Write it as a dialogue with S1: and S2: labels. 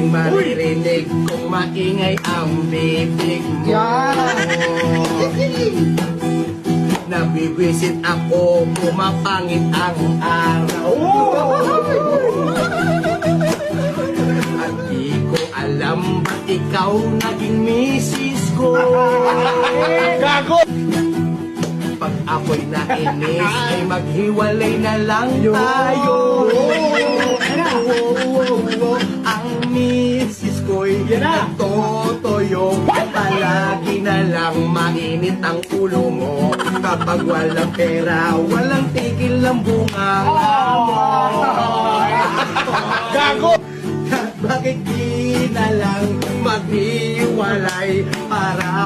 S1: aking maririnig kung maingay ang bibig mo. Nabibisit ako, pumapangit ang araw. At di ko alam ba't ikaw naging misis ko.
S2: Gago!
S1: Pag ako'y nainis, ay maghiwalay na lang tayo. Ang misis ko'y nagtotoyo. Palagi na lang mainit ang ulo mo. Kapag walang pera, walang tigil ang bunga mo.
S2: Gago!
S1: Bakit di na lang maghiwalay para